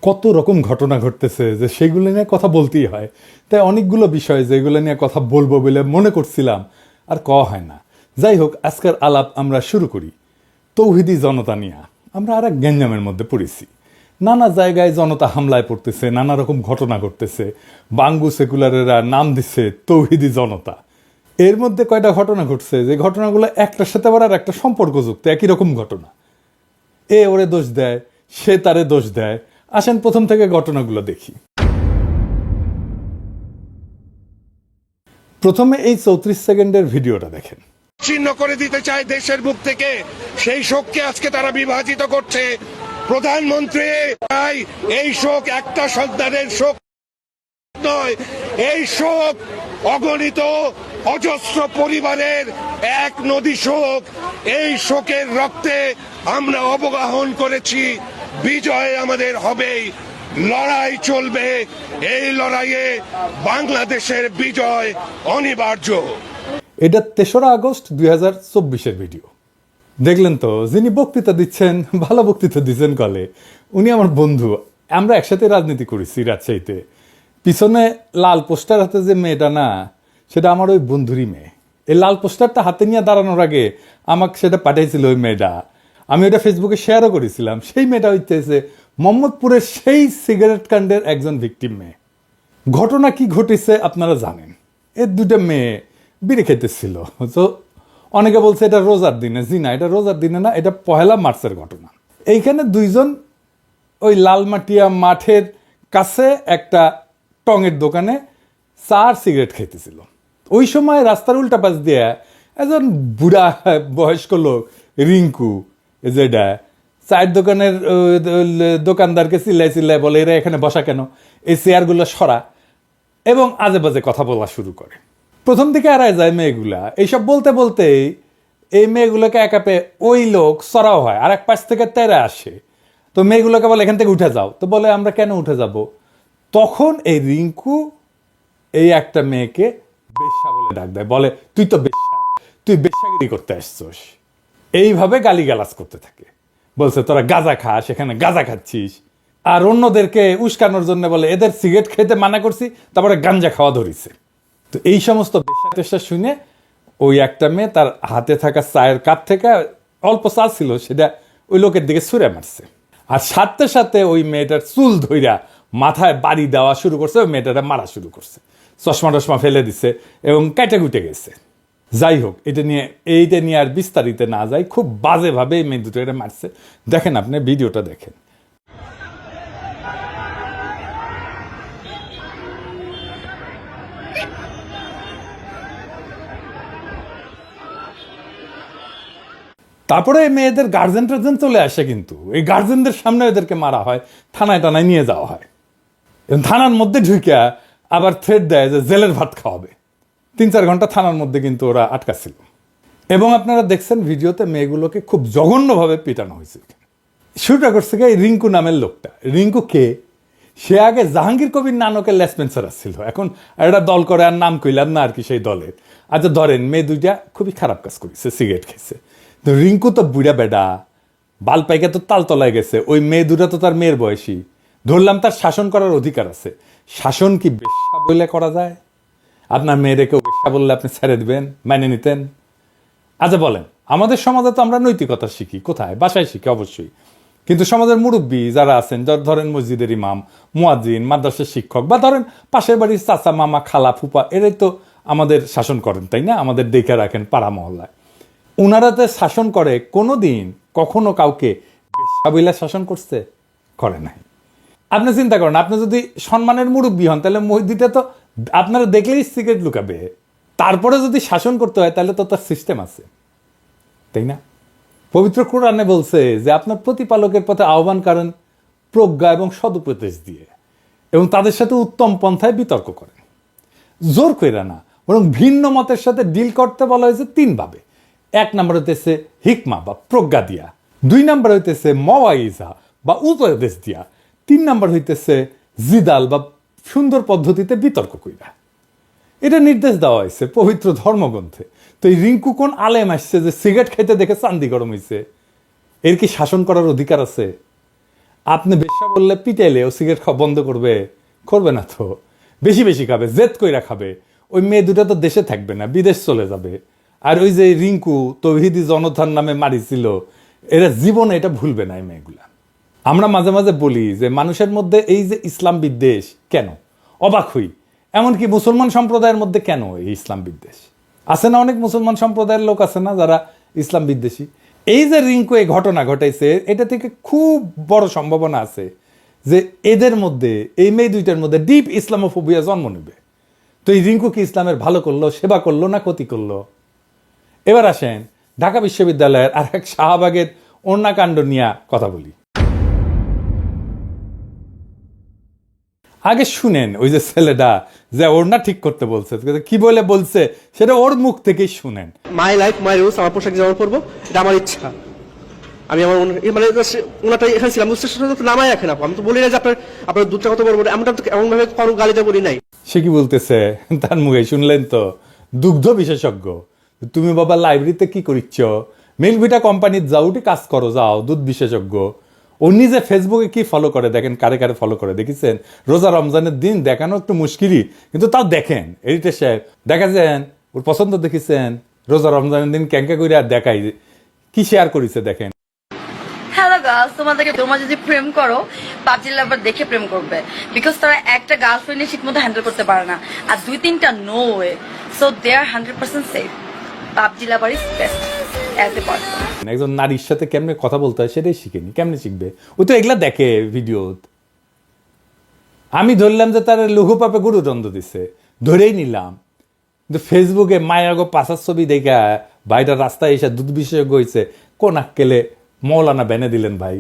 কত রকম ঘটনা ঘটতেছে যে সেগুলো নিয়ে কথা বলতেই হয়। তাই অনেকগুলো বিষয় যেগুলো নিয়ে কথা বলবো বলে মনে করছিলাম আর কওয়া হয় না। যাই হোক, আজকের আলাপ আমরা শুরু করি তৌহিদি জনতা নিয়ে। আমরা আর এক গ্যাঞ্জামের মধ্যে পড়েছি। নানা জায়গায় জনতা হামলায় পড়তেছে, নানা রকম ঘটনা ঘটতেছে। বাঙ্গু সেকুলারেরা নাম দিচ্ছে তৌহিদি জনতা। এর মধ্যে কয়টা ঘটনা ঘটছে যে ঘটনাগুলো একটার সাথে আবার আর একটা সম্পর্কযুক্ত, একই রকম ঘটনা। এ ওরে দোষ দেয়, সে তারে দোষ দেয়। আসেন প্রথম থেকে ঘটনাগুলো দেখি। প্রথমে এই 34 সেকেন্ডের ভিডিওটা দেখেন। ছিন্ন করে দিতে চায় দেশের বুক থেকে, সেই শোককে আজকে তারা বিভাজিত করছে। প্রধানমন্ত্রী এই শোক একটা সন্তানের শোক নয়, এই শোক অগণিত অজস্র পরিবারের এক নদী শোক। এই শোকের রক্তে আমরা অবগাহন করেছি, বিজয় আমাদের হবেই, লড়াই চলবে। এই লড়াইয়ে বাংলাদেশের বিজয় অনিবার্য। এটা 3রা আগস্ট 2024-এর ভিডিও। দেখলেন তো, যিনি বক্তৃতা দিচ্ছেন, ভালো বক্তৃতা দিচ্ছেন কলে, উনি আমার বন্ধু। আমরা একসাথে রাজনীতি করেছি রাজশাহীতে। পিছনে লাল পোস্টার হাতে যে মেয়েটা না, সেটা আমার ওই বন্ধুরই মেয়ে। এই লাল পোস্টারটা হাতে নিয়ে দাঁড়ানোর আগে আমাকে সেটা পাঠিয়েছিল ওই মেয়েটা। আমি ওটা ফেসবুকে শেয়ারও করেছিলাম। সেই মেয়েটা হইতেছে মোহাম্মদপুরের সেই সিগারেট কাণ্ডের একজন ভিকটিম মেয়ে। ঘটনা কি ঘটেছে আপনারা জানেন। এর দুটো মেয়ে বিড়ি খেতেছিল। তো অনেকে বলছে এটা রোজার দিনে। জি না, এটা রোজার দিনে না, এটা 1 মার্চের ঘটনা। এইখানে দুইজন ওই লালমাটিয়া মাঠের কাছে একটা টঙের দোকানে চা আর সিগারেট খাইতেছিল। ওই সময় রাস্তার উল্টা পাশ দিয়ে একজন বুড়া বয়স্ক লোক রিঙ্কু, যেটা চায়ের দোকানের দোকানদারকে চিল্লাই চিল্লাই বলে, এরা এখানে বসা কেন, এই চেয়ারগুলো সরা, এবং আজে বাজে কথা বলা শুরু করে। প্রথম দিকে এড়ায় যায় মেয়েগুলা। এইসব বলতে বলতেই এই মেয়েগুলোকে একা পেয়ে ওই লোক সরাও হয়, আর এক পাশ থেকে তেরা আসে। তো মেয়েগুলোকে বলে এখান থেকে উঠে যাও। তো বলে আমরা কেন উঠে যাব? তখন এই রিঙ্কু এই একটা মেয়েকে বেশ্যা বলে ডাক দেয়, বলে তুই তো বেশ্যা, তুই বেশ্যাগিরি করতে আসছোস। এইভাবে গালিগালাজ করতে থাকে। বলছে তোরা গাঁজা খাস, এখানে গাঁজা খাচ্ছিস। আর অন্যদেরকে উস্কানোর জন্য বলে এদের সিগারেট খেতে মানা করছি, তারপরে গাঞ্জা খাওয়া ধরিছে। তো এই সমস্ত বেশ্যা টেশ্যা শুনে ওই একটা মেয়ে তার হাতে থাকা চায়ের কাপ থেকে অল্প চা ছিল, সেটা ওই লোকের দিকে ছুঁড়ে মারছে। আর সাথে সাথে ওই মেয়েটার চুল ধইরা মাথায় বাড়ি দেওয়া শুরু করছে, ওই মেয়েটারা মারা শুরু করছে। চশমা টশমা ফেলে দিছে এবং কেটে কুটে গেছে। যাই হোক, এইটা নিয়ে আর বিস্তারিত না যাই। খুব বাজেভাবে এই মেয়ে দুটো এটা মারছে। দেখেন, আপনি ভিডিওটা দেখেন। তারপরে মেয়েদের গার্জেন টার্জেন চলে আসে, কিন্তু এই গার্জেনদের সামনে এদেরকে মারা হয়, থানায় টানায় নিয়ে যাওয়া হয়। এবং থানার মধ্যে ঢুকে আবার থ্রেট দেয় যে জেলের ভাত খাওয়াবে। 3-4 ঘন্টা থানার মধ্যে কিন্তু ওরা আটকা ছিল। এবং আপনারা দেখছেন ভিডিওতে মেয়েগুলোকে খুব জঘন্যভাবে পিটানো হয়েছে। শুরুটা করছে এই রিঙ্কু নামের লোকটা। রিঙ্কু কে? সে আগে জাহাঙ্গীর কবির নানকের লেসপেন্সার ছিল। এখন একটা দল করে, আর নাম কইলাম না আর কি সেই দলের। আচ্ছা ধরেন, মেয়ে দুইটা খুবই খারাপ কাজ করেছে, সিগারেট খেয়েছে। তো রিঙ্কু তো বুড়া বেডা, বাল পাইকা তো তালতলায় গেছে। ওই মেয়ে দুটা তো তার মেয়ের বয়সী। ধরলাম তার শাসন করার অধিকার আছে। শাসন কি বেশ্যা বলে করা যায়? আপনার মেয়েরে কেউ বেশ্যা বললে আপনি ছেড়ে দিবেন, মেনে নিতেন? আচ্ছা বলেন, আমাদের সমাজে তো আমরা নৈতিকতা শিখি কোথায়? বাসায় শিখি অবশ্যই। কিন্তু সমাজের মুরব্বী যারা আছেন, ধরেন মসজিদের ইমাম, মুয়াজ্জিন, মাদ্রাসার শিক্ষক, বা ধরেন পাশের বাড়ির চাচা, মামা, খালা, ফুপা, এরাই তো আমাদের শাসন করেন, তাই না? আমাদের দেখে রাখেন পাড়া মহল্লায়। ওনারাতে শাসন করে, কোনোদিন কখনো কাউকে বেশ্যা বইলা শাসন করছে? করে নাই। আপনি চিন্তা করেন, আপনি যদি সম্মানের মুরব্বী হন, তাহলে মসজিদে তো আপনারা দেখলেই সিগারেট লুকাবে। তারপরে যদি শাসন করতে হয়, তাহলে তো তার সিস্টেম আছে, তাই না? পবিত্র কোরআনে বলছে যে আপনার প্রতিপালকের পথে আহ্বান করেন প্রজ্ঞা এবং সদুপদেশ দিয়ে, এবং তাদের সাথে উত্তম পন্থায় বিতর্ক করেন। জোর কইরা না, বরং ভিন্ন মতের সাথে ডিল করতে বলা হয়েছে 3 ভাবে। 1 নম্বর হইতেছে হিকমা বা প্রজ্ঞা দিয়া, 2 নম্বর হইতেছে মওয়াইজা বা উপদেশ দিয়া, 3 নম্বর হইতেছে জিদাল বা সুন্দর পদ্ধতিতে বিতর্ক কইরা। এটা নির্দেশ দেওয়া হয়েছে পবিত্র ধর্মগ্রন্থে। তো এই রিঙ্কু কোন আলেম আসছে যে সিগারেট খাইতে দেখে চান্দি গরম হয়েছে? এর কি শাসন করার অধিকার আছে? আপনি বেশ্যা বললে পিটাইলে ও সিগারেট খাওয়া বন্ধ করবে? করবে না তো, বেশি বেশি খাবে, জেদ কইরা খাবে। ওই মেয়ে দুটা তো দেশে থাকবে না, বিদেশ চলে যাবে। আর ওই যে রিঙ্কু তৌহিদি জনতার নামে মারিছিল, এরা জীবনে এটা ভুলবে না এই মেয়েগুলা। আমরা মাঝে মাঝে বলি যে মানুষের মধ্যে এই যে ইসলাম বিদ্বেষ কেন, অবাক হই। এমনকি মুসলমান সম্প্রদায়ের মধ্যে কেন এই ইসলাম বিদ্বেষ আছে না? অনেক মুসলমান সম্প্রদায়ের লোক আছে না যারা ইসলাম বিদ্বেষী। এই যে রিঙ্কু এই ঘটনা ঘটাইছে, এটা থেকে খুব বড় সম্ভাবনা আছে যে এদের মধ্যে, এই মেয়ে দুইটার মধ্যে ডিপ ইসলামোফোবিয়া জন্ম নেবে। তো এই রিঙ্কু কি ইসলামের ভালো করলো, সেবা করলো না ক্ষতি করলো? এবার আসেন ঢাকা বিশ্ববিদ্যালয়ের আর এক শাহবাগের অন্যাকাণ্ড নিয়ে কথা বলি। আগে শুনেন ওই যে ছেলেটা যে ওড়না ঠিক করতে বলছে, কি বলে বলছে সেটা ওর মুখ থেকেই শুনেন। মাই লাইফ মাই রুলস, আমার পোশাক যেমন পরবো এটা আমার ইচ্ছা। আমি আমার মানে ওনাটা এখানে ছিলাম, নামাই রাখেন আপু। আমি তো বলি না যে আপনার দুধটা কত বড়, এমনটা এমন ভাবে কোনো গালিতে বলি নাই। সে কি বলতেছে তার মুখে শুনলেন তো? দুগ্ধ বিশেষজ্ঞ। তুমি বাবা লাইব্রেরিতে কি করিচ্ছ? মিল্কভিটা কোম্পানির যাও, উঠে কাজ করো, যাও। দুধ বিশেষজ্ঞ। ও নিজে ফেসবুকে কি ফলো করে দেখেন, কারে কারে ফলো করে দেখেছেন? রোজা রমজানের দিন দেখানো একটু মুশকিলই, কিন্তু তাও দেখেন। এডিটর সাহেব দেখাছেন, ওর পছন্দ দেখেছেন? রোজা রমজানের দিন ক্যাঙ্কা করে আর দেখাই কি শেয়ার করেছে দেখেন। হ্যালো গার্লস, তোমরা যদি প্রেম করো পাবজি লাভার দেখে প্রেম করবে, বিকজ তারা একটা গার্লফ্রেন্ডে ঠিক মতো হ্যান্ডেল করতে পারে না, আর 2-3টা no way, so they are 100% safe. PUBG lover is best as a person. একজন নারীর সাথে কেমনে কথা বলতে হয় সেটাই শিখেনি, কেমনে শিখবে? ও তো এগুলা দেখে ভিডিও। আমি ধরলাম যে তার লঘু পাপে গুরুদণ্ড দিছে, ধরেই নিলাম। কিন্তু ফেসবুকে মায়াগো পাশার ছবি দেখা ভাইটা রাস্তায় এসে দুধ বিশেষজ্ঞ হয়েছে, কোন আক্কেলে মৌলানা বেনে দিলেন ভাই।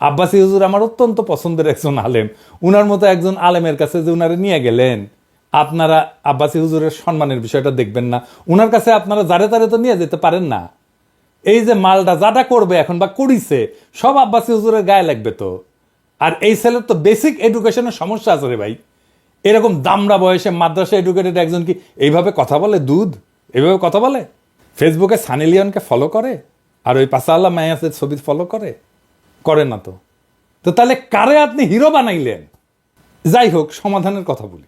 আব্বাসী হুজুর আমার অত্যন্ত পছন্দের একজন আলেম, উনার মতো একজন আলেমের কাছে যে উনারে নিয়ে গেলেন, আপনারা আব্বাসী হুজুরের সম্মানের বিষয়টা দেখবেন না? উনার কাছে আপনারা যারে তারে তো নিয়ে যেতে পারেন না। এই যে মালটা যাটা করবে এখন বা করিছে, সব আব্বাসী হুজুরের গায়ে লাগবে তো। আর এই ছেলের তো বেসিক এডুকেশনের সমস্যা আছে রে ভাই। এরকম দামড়া বয়সে মাদ্রাসা এডুকেটেড একজন কি এইভাবে কথা বলে? দুধ এইভাবে কথা বলে? ফেসবুকে সানি লিওনকে ফলো করে আর ওই পাসাল্লা মায়াসের ছবি ফলো করে না তো। তো তাহলে কারে আপনি হিরো বানাইলেন? যাই হোক, সমাধানের কথা বলি।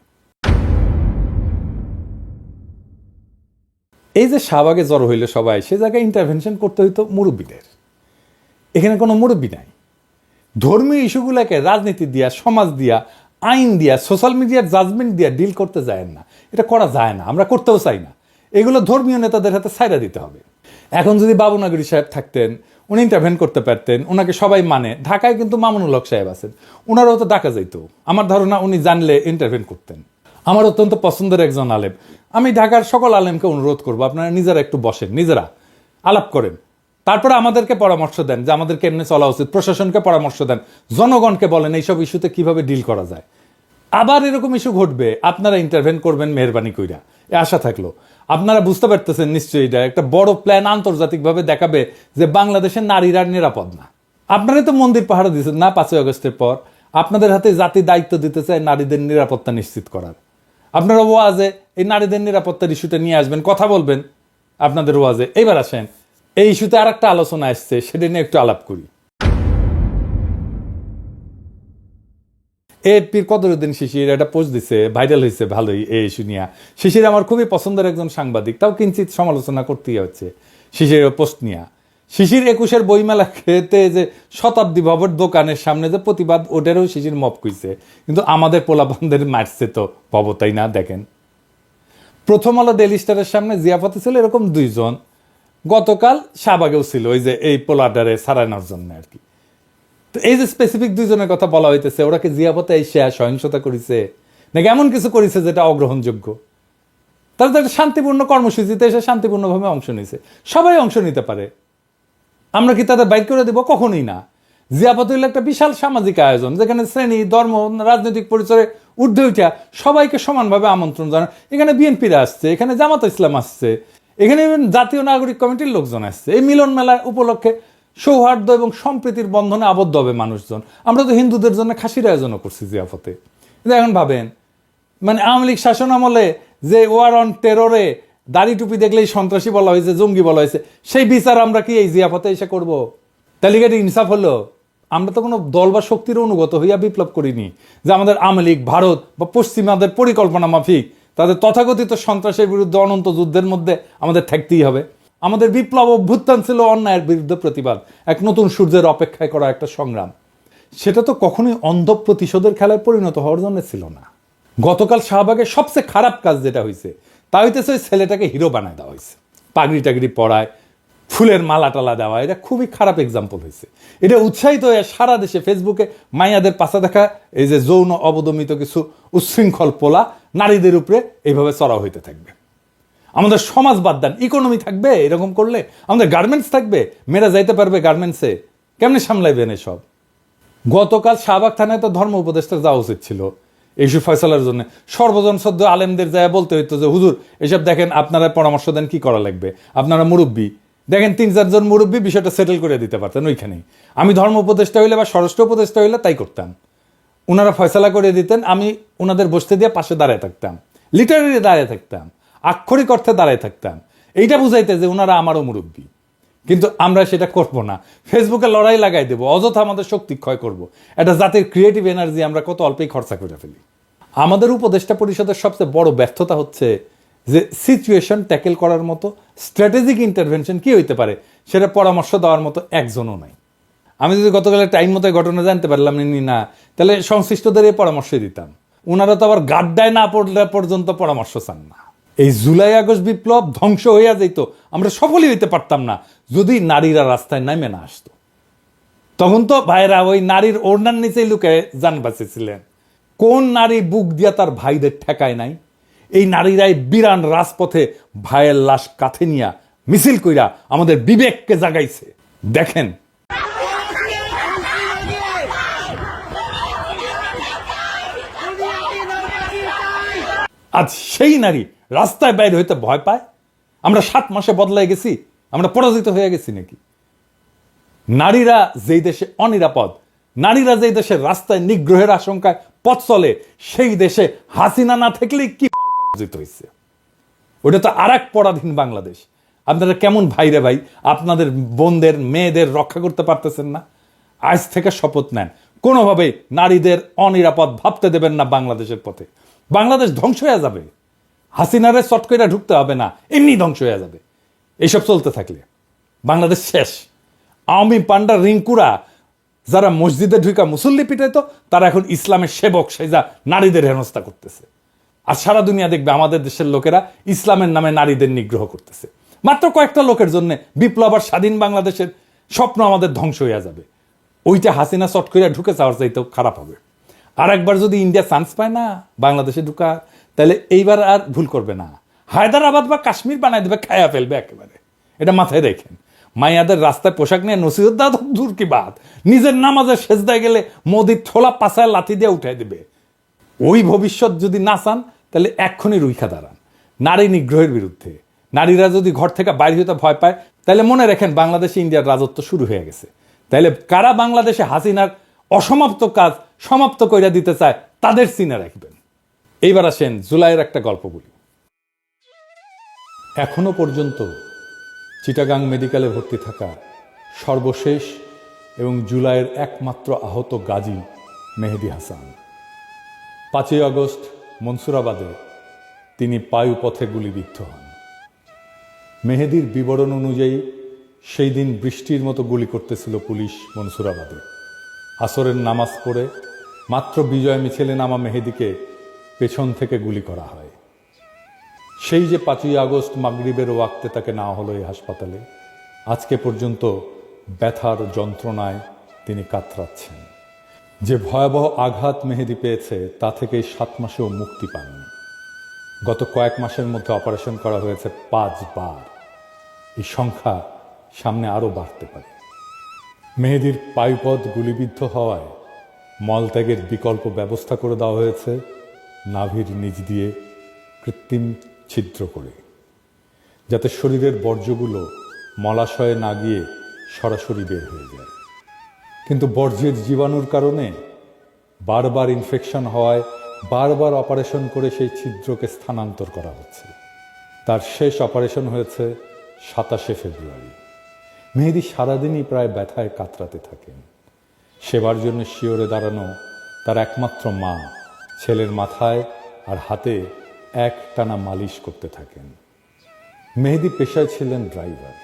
এই যে শাহবাগে জড়ো হইলে সবাই, সে জায়গায় ইন্টারভেনশন করতে হইতো মুরব্বীদের। এখানে কোনো মুরব্বী নাই। ধর্মীয় ইস্যুগুলোকে রাজনীতি দিয়া, সমাজ দিয়া, আইন দিয়া, সোশ্যাল মিডিয়ার জাজমেন্ট দিয়া ডিল করতে যায় না। এটা করা যায় না, আমরা করতেও চাই না। এগুলো ধর্মীয় নেতাদের হাতে ছাইড়া দিতে হবে। এখন যদি বাবুনগরী সাহেব থাকতেন, উনি ইন্টারভেন করতে পারতেন, ওনাকে সবাই মানে। ঢাকায় কিন্তু মামুনুল হক সাহেব আছেন, ওনারাও তো ডাকা যাইতো। আমার ধারণা উনি জানলে ইন্টারভেন করতেন। আমার অত্যন্ত পছন্দের একজন আলেম। আমি ঢাকার সকল আলেমকে অনুরোধ করবো, আপনারা নিজেরা একটু বসেন, নিজেরা আলাপ করেন, তারপরে আমাদেরকে পরামর্শ দেন যে আমাদের কেমনে চলা উচিত। প্রশাসনকে পরামর্শ দেন, জনগণকে বলেন এইসব ইস্যুতে কিভাবে ডিল করা যায়। আবার এরকম ইস্যু ঘটবে, আপনারা ইন্টারভেন করবেন মেহরবানি কইরা, এ আশা থাকলো। আপনারা বুঝতে পারতেছেন নিশ্চয়ই এটা একটা বড় প্ল্যান, আন্তর্জাতিকভাবে দেখাবে যে বাংলাদেশের নারীরা নিরাপদ না। আপনারা তো মন্দির পাহারা দিচ্ছেন না 5ই আগস্টের পর? আপনাদের হাতে জাতি দায়িত্ব দিতে চায় নারীদের নিরাপত্তা নিশ্চিত করার। আপনারা ওয়াজে এই নারীদের নিরাপত্তার ইস্যুটা নিয়ে আসবেন, কথা বলবেন আপনাদের ওয়াজে। এইবার আসেন এই ইস্যুতে আর একটা আলোচনা আসছে, সেটা নিয়ে একটু আলাপ করি। এপির কদরুদ্দিন শিশির একটা পোস্ট দিছে, ভাইরাল হয়েছে ভালোই এই ইস্যু নিয়ে। শিশির আমার খুবই পছন্দের একজন সাংবাদিক, তাও কিঞ্চিত সমালোচনা করতেই হচ্ছে শিশিরের পোস্ট নিয়ে। শিশির 21-এর বইমেলা খেতে যে শতাব্দী ভবর দোকানের সামনে যে প্রতিবাদ, ওটারও শিশির মপ কইছে, কিন্তু আমাদের পোলাপানদের মারছে তো ভবতাই না। দেখেন, প্রথম আলো ডেইলি স্টারের সামনে জিয়াফতে ছিল এরকম 2 জন, গতকাল শাহবাগেও ছিল ওই যে এই পোলাডারে সারানোর জন্য আর কি। তো এই যে স্পেসিফিক 2 জনের কথা বলা হইতেছে, ওরা কি জিয়াফতে এসে সহিংসতা করেছে নাকি এমন কিছু করেছে যেটা অগ্রহণযোগ্য? তারা তো একটা শান্তিপূর্ণ কর্মসূচিতে এসে শান্তিপূর্ণভাবে অংশ নিয়েছে, সবাই অংশ নিতে পারে। আমরা কি তাদের বাইর করে দেবো? কখনোই না। জিয়াফত হইল একটা বিশাল সামাজিক আয়োজন, যেখানে শ্রেণী, ধর্ম, রাজনৈতিক পরিচয়ে ঊর্ধ্বে উঠা সবাইকে সমানভাবে আমন্ত্রণ জানান। এখানে বিএনপিরা আসছে, এখানে জামাত ইসলাম আসছে, এখানে জাতীয় নাগরিক কমিটির লোকজন আসছে। এই মিলন মেলা উপলক্ষে সৌহার্দ্য এবং সম্প্রীতির বন্ধনে আবদ্ধ হবে মানুষজন। আমরা তো হিন্দুদের জন্য খাসির আয়োজনও করছি জিয়াফতে। কিন্তু এখন ভাবেন, মানে আওয়ামী লীগ শাসন আমলে যে ওয়ার অন টেররে দাড়ি টুপি দেখলেই সন্ত্রাসী বলা হয়েছে, জঙ্গি বলা হয়েছে, সেই বিচার আমরা কি এই জিয়াফতে এসে করব? তাহলে এটা ইনসাফ হলো? আমরা তো কোনো দল বা শক্তির অনুগত হইয়া বিপ্লব করিনি যে আমাদের আওয়ামী লীগ, ভারত বা পশ্চিমাদের পরিকল্পনা মাফিক তাদের তথাকথিত সন্ত্রাসের বিরুদ্ধে অনন্ত যুদ্ধের মধ্যে আমাদের থাকতেই হবে। আমাদের বিপ্লব অভ্যুত্থান ছিল অন্যায়ের বিরুদ্ধে প্রতিবাদ, এক নতুন সূর্যের অপেক্ষায় করা একটা সংগ্রাম। সেটা তো কখনোই অন্ধ প্রতিশোধের খেলায় পরিণত হওয়ার জন্য ছিল না। গতকাল শাহবাগের সবচেয়ে খারাপ কাজ যেটা হয়েছে তা হইতেছে ওই ছেলেটাকে হিরো বানায় দেওয়া হয়েছে, পাগড়ি টাগড়ি পরায়, ফুলের মালা টালা দেওয়া, এটা খুবই খারাপ এক্সাম্পল হয়েছে। এটা উৎসাহিত হয়ে সারা দেশে ফেসবুকে মাইয়াদের পাশা দেখা এই যে যৌন অবদমিত কিছু উচ্ছৃঙ্খল পোলা নারীদের উপরে এইভাবে চড়াও হইতে থাকবে। আমাদের সমাজ বাদ দেন, ইকোনমি থাকবে এরকম করলে, আমাদের গার্মেন্টস থাকবে, মেয়েরা যাইতে পারবে গার্মেন্টসে, কেমনে সামলাইবেন এসব? গতকাল শাহবাগ থানায় তো ধর্ম উপদেষ্টা যাওয়া উচিত ছিল এইসব ফয়সালার জন্য। সর্বজন সদ্য আলেমদের যায় বলতে হইতো যে হুজুর এসব দেখেন, আপনারা পরামর্শ দেন কি করা লাগবে, আপনারা মুরব্বী দেখেন, 3-4 জন মুরব্বী বিষয়টা সেটেল করে দিতে পারতেন ওইখানেই। আমি ধর্ম উপদেষ্টা হইলে বা স্বরাষ্ট্র উপদেষ্টা হইলে তাই করতাম, ওনারা ফয়সালা করে দিতেন, আমি ওনাদের বসতে দিয়ে পাশে দাঁড়ায় থাকতাম, লিটারারি দাঁড়ায় থাকতাম, আক্ষরিক অর্থে দাঁড়ায় থাকতাম, এইটা বুঝাইতে যে ওনারা আমারও মুরব্বী। কিন্তু আমরা সেটা করব না, ফেসবুকে লড়াই লাগাই দেবো, অযথা আমাদের শক্তি ক্ষয় করব। একটা জাতির ক্রিয়েটিভ এনার্জি আমরা কত অল্পেই খরচা করে ফেলি। আমাদের উপদেষ্টা পরিষদের সবচেয়ে বড় ব্যর্থতা হচ্ছে যে সিচুয়েশন ট্যাকেল করার মতো স্ট্র্যাটেজিক ইন্টারভেনশন কি হইতে পারে সেটা পরামর্শ দেওয়ার মতো একজনও নাই। আমি যদি গতকালের টাইম মতো ঘটনা জানতে পারলাম না, তাহলে সংশ্লিষ্টদের এই পরামর্শই দিতাম। ওনারা তো আবার গাড্ডায় না পড়লে পর্যন্ত পরামর্শ চান না। এই জুলাই আগস্ট বিপ্লব ধ্বংস হইয়া যেত, আমরা সফলই হইতে পারতাম না যদি নারীরা রাস্তায় নামে না আসতো। তখন তো ভাইরা ওই নারীর ওড়নার নিচেই লুকে যান বাঁচেছিলেন। কোন নারী বুক দিয়া তার ভাইদের ঠেকায় নাই? এই নারীরাই বিরান রাজপথে ভাইয়ের লাশ কাঁধে নিয়া মিছিল কইরা আমাদের বিবেককে জাগাইছে। দেখেন আজ সেই নারী রাস্তায় বাইরে হইতে ভয় পায়। আমরা 7 মাসে বদলাই গেছি, আমরা পরাজিত হয়ে গেছি নাকি? নারীরা যেই দেশে অনিরাপদ, নারীরা যেই দেশে রাস্তায় নিগ্রহের আশঙ্কায় পথ চলে, সেই দেশে হাসিনা না থাকলেই কি অর্জিত হয়েছে? ওটা তো আর এক পরাধীন বাংলাদেশ। আপনারা কেমন ভাইরে ভাই, আপনাদের বোনদের মেয়েদের রক্ষা করতে পারতেছেন না? আজ থেকে শপথ নেন, কোনোভাবেই নারীদের অনিরাপদ ভাবতে দেবেন না বাংলাদেশের পথে। বাংলাদেশ ধ্বংস হয়ে যাবে, হাসিনারে চট করে ঢুকতে হবে না, এমনি ধ্বংস হয়ে যাবে। এইসব চলতে থাকলে বাংলাদেশ শেষ। আওয়ামী পান্ডা রিঙ্কুরা যারা মসজিদে ঢুকা মুসল্লি পিটাইতো, তারা এখন ইসলামের সেবক সেজা নারীদের হেনস্থা করতেছে। আর সারা দুনিয়া দেখবে আমাদের দেশের লোকেরা ইসলামের নামে নারীদের নিগ্রহ করতেছে। মাত্র কয়েকটা লোকের জন্য বিপ্লব আর স্বাধীন বাংলাদেশের স্বপ্ন আমাদের ধ্বংস হয়ে যাবে। ওইটা হাসিনা চট করে ঢুকে যাওয়ার চাইতেও খারাপ হবে। আর একবার যদি ইন্ডিয়া চান্স পায় না বাংলাদেশে ঢুকা, তাহলে এইবার আর ভুল করবে না, হায়দ্রাবাদ বা কাশ্মীর বানাই দেবে, খায়া ফেলবে একেবারে। এটা মাথায় রেখেন। মাইয়াদের রাস্তায় পোশাক নিয়ে নসিহত দাও দূর কি বাদ, নিজের নামাজের সেজদায় গেলে মোদির ঠোলা পাছায় লাথি দিয়ে উঠাই দেবে। ওই ভবিষ্যৎ যদি না চান তাহলে এক্ষুনি রুইখা দাঁড়ান নারী নিগ্রহের বিরুদ্ধে। নারীরা যদি ঘর থেকে বাইরে হতে ভয় পায়, তাহলে মনে রাখেন বাংলাদেশে ইন্ডিয়ার রাজত্ব শুরু হয়ে গেছে। তাহলে কারা বাংলাদেশে হাসিনার অসমাপ্ত কাজ সমাপ্ত কইরা দিতে চায় তাদের চিনে রাখবেন। এইবার আসেন জুলাইয়ের একটা গল্প বলি। এখনো পর্যন্ত চিটাগাং মেডিকেলে ভর্তি থাকা সর্বশেষ এবং জুলাইয়ের একমাত্র আহত গাজী মেহেদী হাসান। 5ই আগস্ট মনসুরাবাদে তিনি পায়ুপথে গুলিবিদ্ধ হন। মেহেদীর বিবরণ অনুযায়ী সেই দিন বৃষ্টির মতো গুলি করতেছিল পুলিশ মনসুরাবাদে। আসরের নামাজ পড়ে মাত্র বিজয় মিছিলে নামা মেহেদীকে পেছন থেকে গুলি করা হয়। সেই যে 5ই আগস্ট মাগরিবের ওয়াক্তে তাকে নেওয়া হলো এই হাসপাতালে, আজকে পর্যন্ত ব্যথার যন্ত্রণায় তিনি কাতরাচ্ছেন। যে ভয়াবহ আঘাত মেহেদী পেয়েছে তা থেকে 7 মাসেও মুক্তি পাননি। গত কয়েক মাসের মধ্যে অপারেশন করা হয়েছে 5 বার। এই সংখ্যা সামনে আরও বাড়তে পারে। মেহেদীর পায়ুপথ গুলিবিদ্ধ হওয়ায় মলত্যাগের বিকল্প ব্যবস্থা করে দেওয়া হয়েছে নাভির নিচ দিয়ে কৃত্রিম ছিদ্র করে, যাতে শরীরের বর্জ্যগুলো মলাশয়ে না গিয়ে সরাসরি বের হয়ে যায়। কিন্তু বর্জ্যের জীবাণুর কারণে বারবার ইনফেকশন হওয়ায় বারবার অপারেশন করে সেই ছিদ্রকে স্থানান্তর করা হচ্ছে। তার শেষ অপারেশন হয়েছে 27শে ফেব্রুয়ারি। মেহেদী সারাদিনই প্রায় ব্যথায় কাতরাতে থাকেন। সেবার জন্য শিওরে দাঁড়ানো তার একমাত্র মা ছেলের মাথায় আর হাতে একটানা মালিশ করতে থাকেন। মেহেদী পেশায় ছিলেন ড্রাইভার,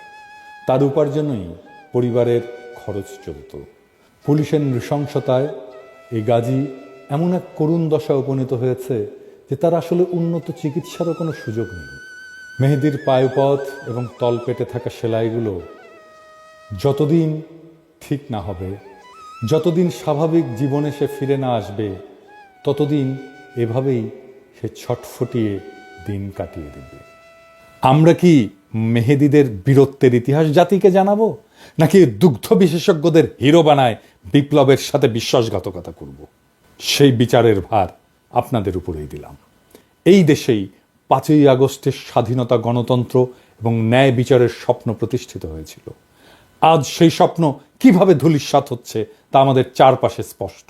তার উপার্জনেই পরিবারের খরচ চলত। পুলিশের নৃশংসতায় এই গাজী এমন এক করুণ দশায় উপনীত হয়েছে যে তার আসলে উন্নত চিকিৎসারও কোনো সুযোগ নেই। মেহেদীর পায়ুপথ এবং তলপেটে থাকা সেলাইগুলো যতদিন ঠিক না হবে, যতদিন স্বাভাবিক জীবনে সে ফিরে না আসবে, ততদিন এভাবেই সে ছটফটিয়ে দিন কাটিয়ে দেবে। আমরা কি মেহেদীদের বীরত্বের ইতিহাস জাতিকে জানাবো, নাকি দুগ্ধ বিশেষজ্ঞদের হিরো বানায় বিপ্লবের সাথে বিশ্বাসঘাতকতা করব? সেই বিচারের ভার আপনাদের উপরেই দিলাম। এই দেশেই 5ই আগস্টের স্বাধীনতা, গণতন্ত্র এবং ন্যায় বিচারের স্বপ্ন প্রতিষ্ঠিত হয়েছিল। আজ সেই স্বপ্ন কিভাবে ধূলিসাৎ হচ্ছে তা আমাদের চারপাশে স্পষ্ট।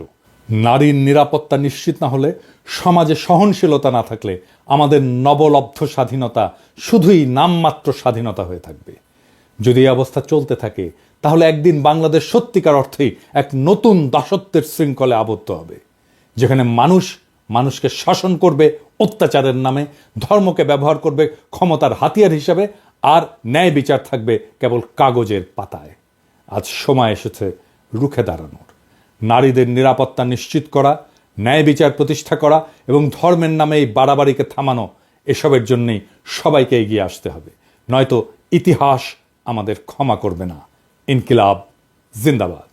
নারীর নিরাপত্তা নিশ্চিত না হলে, সমাজে সহনশীলতা না থাকলে আমাদের নবলব্ধ স্বাধীনতা শুধুই নামমাত্র স্বাধীনতা হয়ে থাকবে। যদি এই অবস্থা চলতে থাকে, তাহলে একদিন বাংলাদেশ সত্যিকার অর্থেই এক নতুন দাসত্বের শৃঙ্খলে আবদ্ধ হবে, যেখানে মানুষ মানুষকে শাসন করবে অত্যাচারের নামে, ধর্মকে ব্যবহার করবে ক্ষমতার হাতিয়ার হিসাবে, আর ন্যায় বিচার থাকবে কেবল কাগজের পাতায়। আজ সময় এসেছে রুখে দাঁড়ানোর। নারীদের নিরাপত্তা নিশ্চিত করা, ন্যায় বিচার প্রতিষ্ঠা করা এবং ধর্মের নামে এই বাড়াবাড়িকে থামানো, এসবের জন্যই সবাইকে এগিয়ে আসতে হবে, নয়তো ইতিহাস আমাদের ক্ষমা করবে না। ইনকিলাব জিন্দাবাদ।